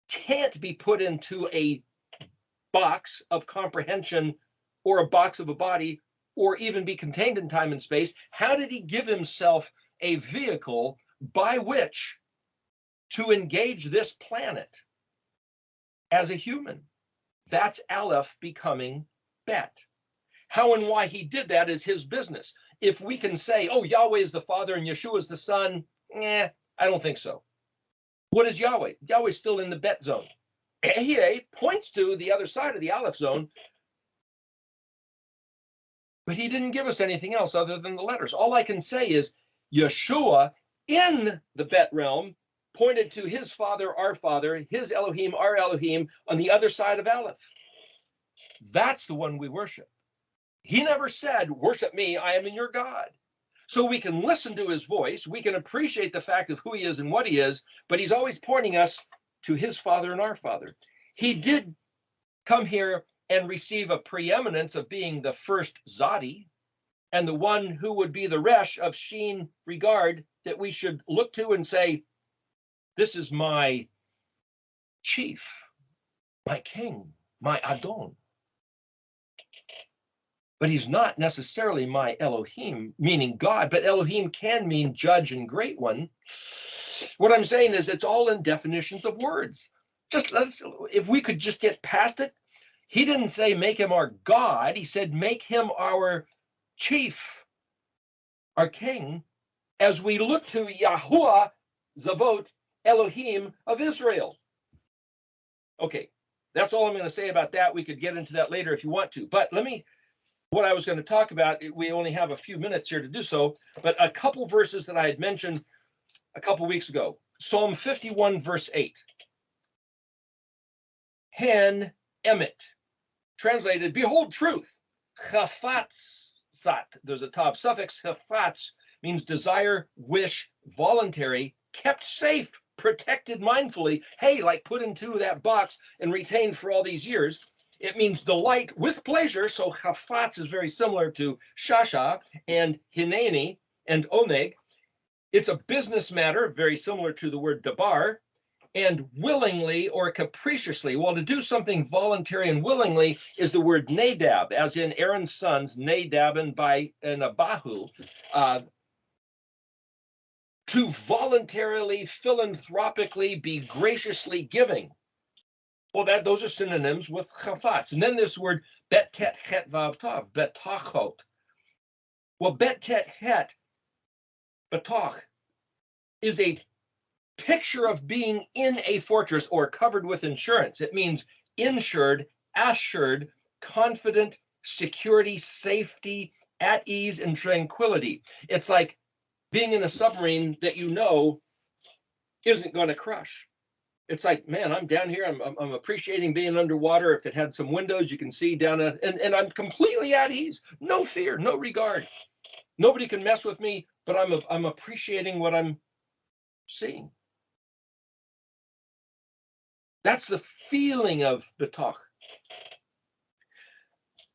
can't be put into a box of comprehension or a box of a body or even be contained in time and space, how did he give himself a vehicle by which to engage this planet as a human? That's Aleph becoming Bet. How and why he did that is his business. If we can say, oh, Yahweh is the Father and Yeshua is the Son, I don't think so. What is Yahweh? Yahweh's still in the Bet zone. Ehyeh points to the other side of the Aleph zone, but he didn't give us anything else other than the letters. All I can say is Yeshua in the Bet realm pointed to his Father, our Father, his Elohim, our Elohim, on the other side of Aleph. That's the one we worship. He never said, worship me, I am in your God. So we can listen to his voice, we can appreciate the fact of who he is and what he is, but he's always pointing us to his Father and our Father. He did come here and receive a preeminence of being the first Zadi, and the one who would be the Resh of Sheen regard that we should look to and say, this is my chief, my king, my Adon. But he's not necessarily my Elohim, meaning God, but Elohim can mean judge and great one. What I'm saying is it's all in definitions of words. Just if we could just get past it. He didn't say make him our God. He said make him our chief, our king, as we look to Yahuwah, Zavot, Elohim of Israel. Okay, that's all I'm going to say about that. We could get into that later if you want to. But what I was going to talk about, we only have a few minutes here to do so, but a couple verses that I had mentioned a couple weeks ago. Psalm 51, verse 8. Hen emet, translated, behold truth. Chafatzat, there's a tav suffix. Chafatz means desire, wish, voluntary, kept safe, protected mindfully. Hey, like put into that box and retained for all these years. It means delight with pleasure. So chafatz is very similar to shasha and hineni and oneg. It's a business matter, very similar to the word dabar, and willingly or capriciously. Well, to do something voluntary and willingly is the word nadab, as in Aaron's sons, Nadab and Abihu. To voluntarily, philanthropically, be graciously giving. Well, those are synonyms with chafatz. And then this word bet tet het vav tav, betachot. Well, bet tet het, betach, is a picture of being in a fortress or covered with insurance. It means insured, assured, confident, security, safety, at ease, and tranquility. It's like being in a submarine that you know isn't going to crush. It's like, man, I'm down here. I'm appreciating being underwater. If it had some windows, you can see down and I'm completely at ease. No fear, no regard. Nobody can mess with me, but I'm appreciating what I'm seeing. That's the feeling of betach.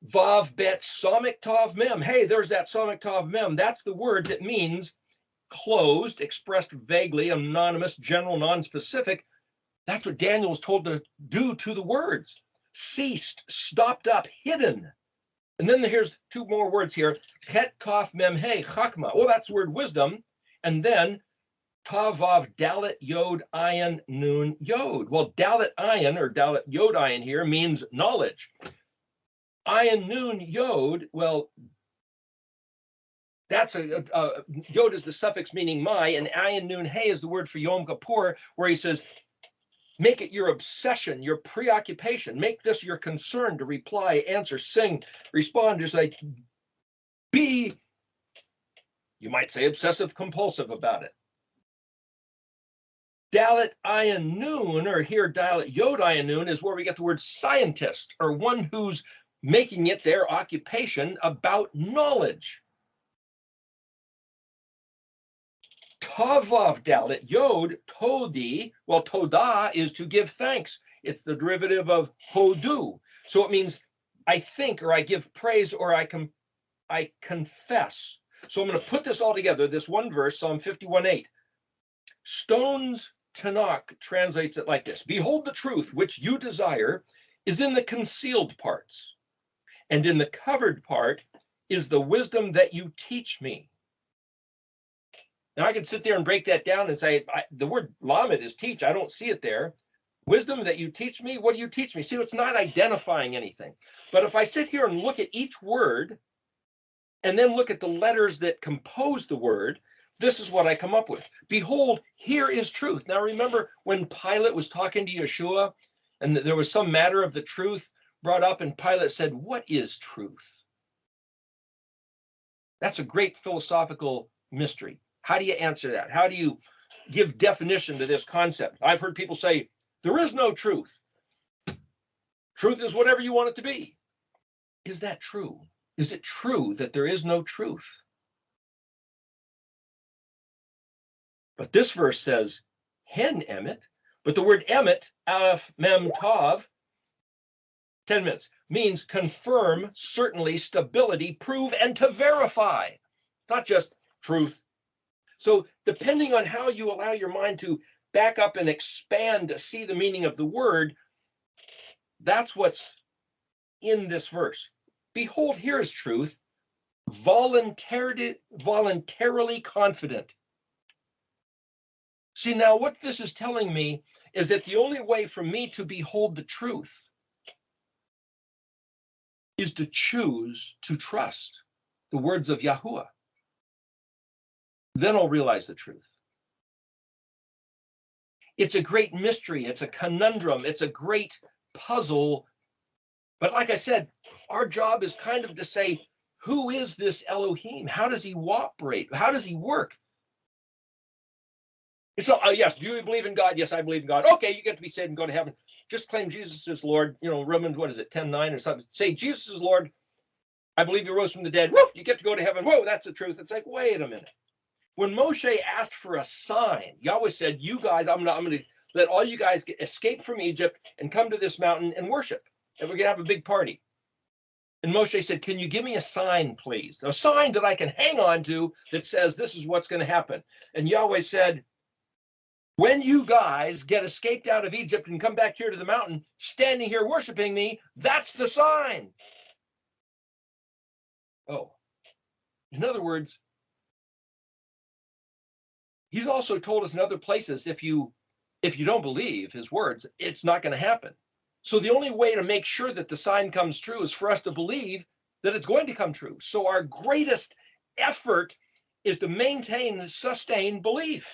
Vav bet samik tav mem. Hey, there's that samik tav mem. That's the word that means closed, expressed vaguely, anonymous, general, non-specific. That's what Daniel was told to do to the words. Ceased, stopped up, hidden. And then here's two more words here. Het kaf mem he, chakma. Oh, that's the word wisdom. And then Tavav Dalet Yod Ayin Nun Yod. Well, Dalet Ayin or Dalet Yod Ayin here means knowledge. Ayin Nun Yod, well, that's Yod is the suffix meaning my, and Ayin Nun He is the word for Yom Kippur, where he says, make it your obsession, your preoccupation. Make this your concern to reply, answer, sing, respond. Just like be, you might say, obsessive compulsive about it. Dalet Ayin Nun, or here Dalet Yod Ayin Nun, is where we get the word scientist, or one who's making it their occupation about knowledge. Tavav Dalet Yod Todi, well, Todah is to give thanks. It's the derivative of hodu. So it means I think, or I give praise, or I confess. So I'm going to put this all together, this one verse, Psalm 51:8. Stone's Tanakh translates it like this: Behold, the truth which you desire is in the concealed parts, and in the covered part is the wisdom that you teach me. Now I could sit there and break that down and say, the word lamed is teach. I don't see it there. Wisdom that you teach me? What do you teach me? See, it's not identifying anything. But if I sit here and look at each word and then look at the letters that compose the word, this is what I come up with. Behold, here is truth. Now remember when Pilate was talking to Yeshua and there was some matter of the truth brought up, and Pilate said, what is truth? That's a great philosophical mystery. How do you answer that? How do you give definition to this concept? I've heard people say, there is no truth. Truth is whatever you want it to be. Is that true? Is it true that there is no truth? But this verse says, hen emet, but the word emet, aleph, mem, tav, 10 minutes, means confirm, certainly, stability, prove, and to verify, not just truth. So depending on how you allow your mind to back up and expand to see the meaning of the word, that's what's in this verse. Behold, here is truth, voluntarily confident. See, now what this is telling me is that the only way for me to behold the truth is to choose to trust the words of Yahuwah. Then I'll realize the truth. It's a great mystery. It's a conundrum. It's a great puzzle. But like I said, our job is kind of to say, who is this Elohim? How does he operate? How does he work? It's not, yes, do you believe in God? Yes, I believe in God. Okay, you get to be saved and go to heaven. Just claim Jesus is Lord. You know, Romans, what is it, 10:9 or something? Say, Jesus is Lord. I believe he rose from the dead. Woof, you get to go to heaven. Whoa, that's the truth. It's like, wait a minute. When Moshe asked for a sign, Yahweh said, you guys, I'm going to let all you guys escape from Egypt and come to this mountain and worship. And we're going to have a big party. And Moshe said, can you give me a sign, please? A sign that I can hang on to that says this is what's going to happen. And Yahweh said, when you guys get escaped out of Egypt and come back here to the mountain, standing here worshiping me, that's the sign. Oh, in other words, he's also told us in other places, if you don't believe his words, it's not going to happen. So the only way to make sure that the sign comes true is for us to believe that it's going to come true. So our greatest effort is to maintain and sustain belief.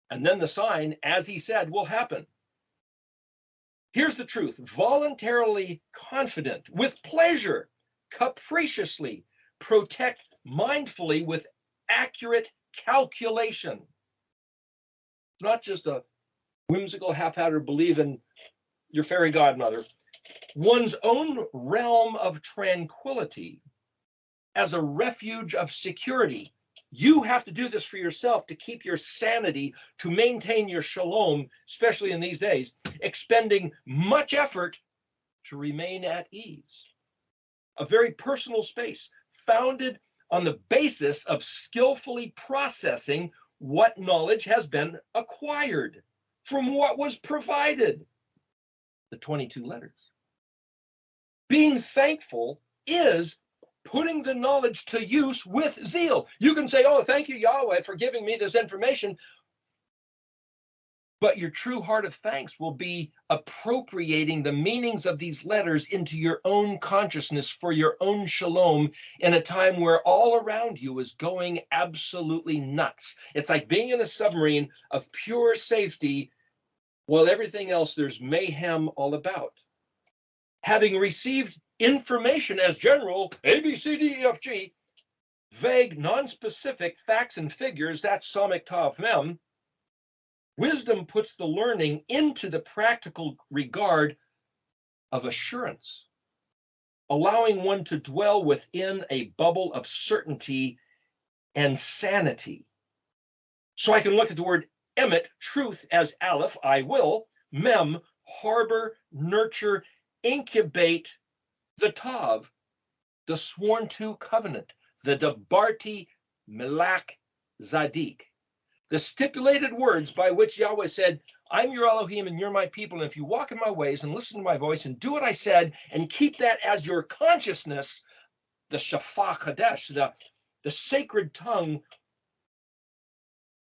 And then the sign, as he said, will happen. Here's the truth: voluntarily confident, with pleasure, capriciously, protect mindfully with accurate calculation. Not just a whimsical, haphazard believe in your fairy godmother. One's own realm of tranquility as a refuge of security. You have to do this for yourself to keep your sanity, to maintain your shalom, especially in these days, expending much effort to remain at ease. A very personal space founded on the basis of skillfully processing what knowledge has been acquired from what was provided. The 22 letters. Being thankful is putting the knowledge to use with zeal. You can say, oh, thank you, Yahweh, for giving me this information. But your true heart of thanks will be appropriating the meanings of these letters into your own consciousness for your own shalom in a time where all around you is going absolutely nuts. It's like being in a submarine of pure safety while everything else there's mayhem all about. Having received information as general, A, B, C, D, E, F, G, vague, non-specific facts and figures, that's Samik Tav Mem, wisdom puts the learning into the practical regard of assurance, allowing one to dwell within a bubble of certainty and sanity. So I can look at the word emet, truth, as aleph, I will, Mem, harbor, nurture, incubate the Tav, the sworn to covenant, the Dabarti Melach Zadik, the stipulated words by which Yahweh said, I'm your Elohim and you're my people. And if you walk in my ways and listen to my voice and do what I said and keep that as your consciousness, the Shafach Hadesh, the sacred tongue,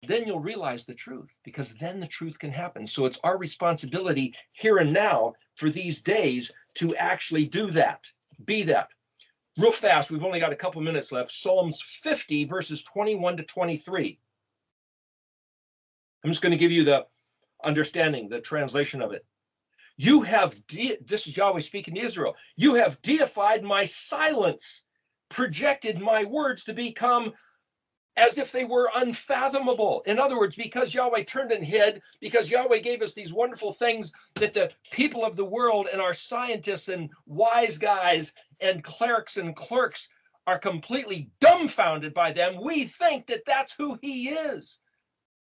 then you'll realize the truth, because then the truth can happen. So it's our responsibility here and now for these days to actually do that, be that. Real fast, we've only got a couple minutes left. Psalms 50, verses 21 to 23. I'm just going to give you the understanding, the translation of it. You have, this is Yahweh speaking to Israel, you have deified my silence, projected my words to become as if they were unfathomable. In other words, because Yahweh turned and hid, because Yahweh gave us these wonderful things that the people of the world and our scientists and wise guys and clerics and clerks are completely dumbfounded by them, we think that that's who he is.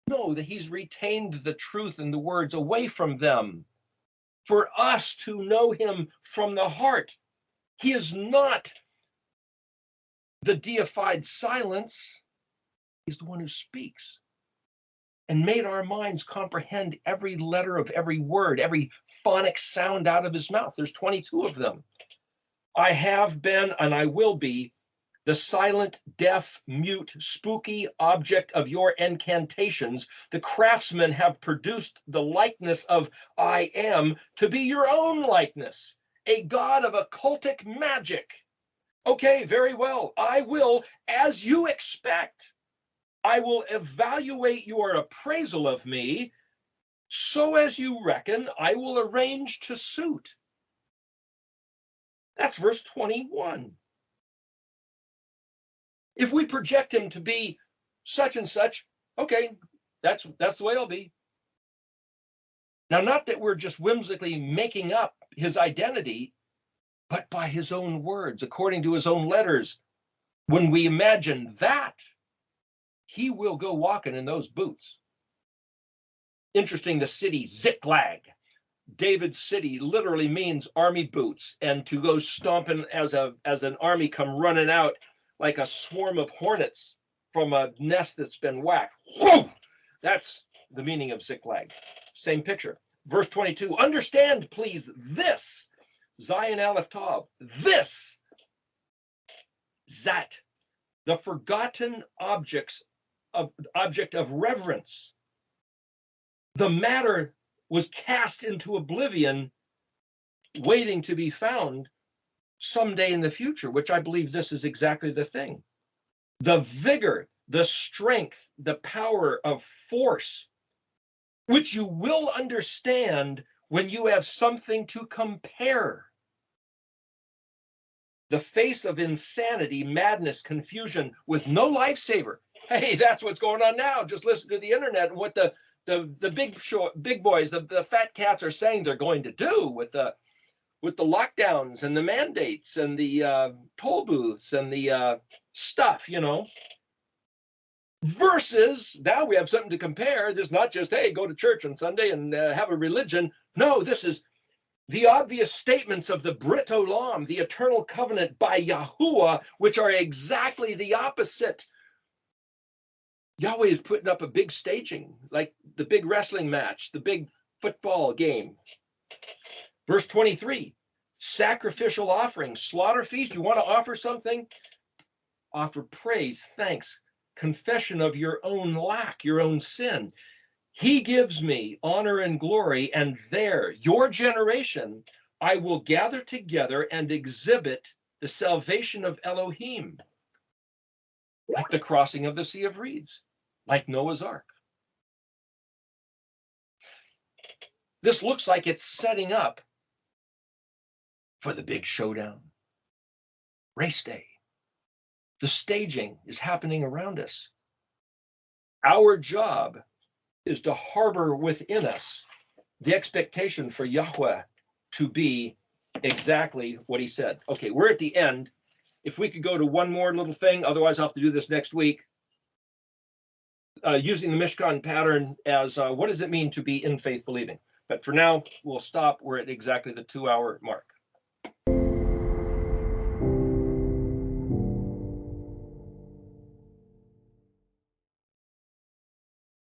No, that he's retained the truth and the words away from them for us to know him from the heart. He is not the deified silence. He's the one who speaks and made our minds comprehend every letter of every word, every phonic sound out of his mouth. There's 22 of them. I have been and I will be the silent, deaf, mute, spooky object of your incantations. The craftsmen have produced the likeness of I am to be your own likeness, a god of occultic magic. Okay, very well. I will, as you expect, I will evaluate your appraisal of me, so as you reckon, I will arrange to suit. That's verse 21. If we project him to be such and such, okay, that's the way it'll be. Now, not that we're just whimsically making up his identity, but by his own words, according to his own letters. When we imagine that, he will go walking in those boots. Interesting, the city Ziklag, David's city, literally means army boots, and to go stomping as an army come running out like a swarm of hornets from a nest that's been whacked. Whoa! That's the meaning of Ziklag. Same picture. Verse 22, understand, please, this, Zion Aleph Tav, this, Zat, the forgotten object of reverence. The matter was cast into oblivion, waiting to be found someday in the future, which I believe this is exactly the thing. The vigor, the strength, the power of force, which you will understand when you have something to compare. The face of insanity, madness, confusion with no lifesaver. Hey, that's what's going on now. Just listen to the internet and what the big boys, the fat cats are saying they're going to do with the lockdowns and the mandates and the toll booths and the stuff, you know. Versus now we have something to compare. This is not just, hey, go to church on Sunday and have a religion. No, this is the obvious statements of the Brit Olam, the eternal covenant by Yahuwah, which are exactly the opposite. Yahweh is putting up a big staging, like the big wrestling match, the big football game. Verse 23, sacrificial offering, slaughter feast. You want to offer something? Offer praise, thanks, confession of your own lack, your own sin. He gives me honor and glory, and there, your generation, I will gather together and exhibit the salvation of Elohim, like the crossing of the Sea of Reeds, like Noah's Ark. This looks like it's setting up for the big showdown. Race day. The staging is happening around us. Our job is to harbor within us the expectation for Yahweh to be exactly what he said. Okay, we're at the end. If we could go to one more little thing, otherwise I'll have to do this next week. Using the Mishkan pattern as what does it mean to be in faith believing? But for now, we'll stop. We're at exactly the 2-hour mark.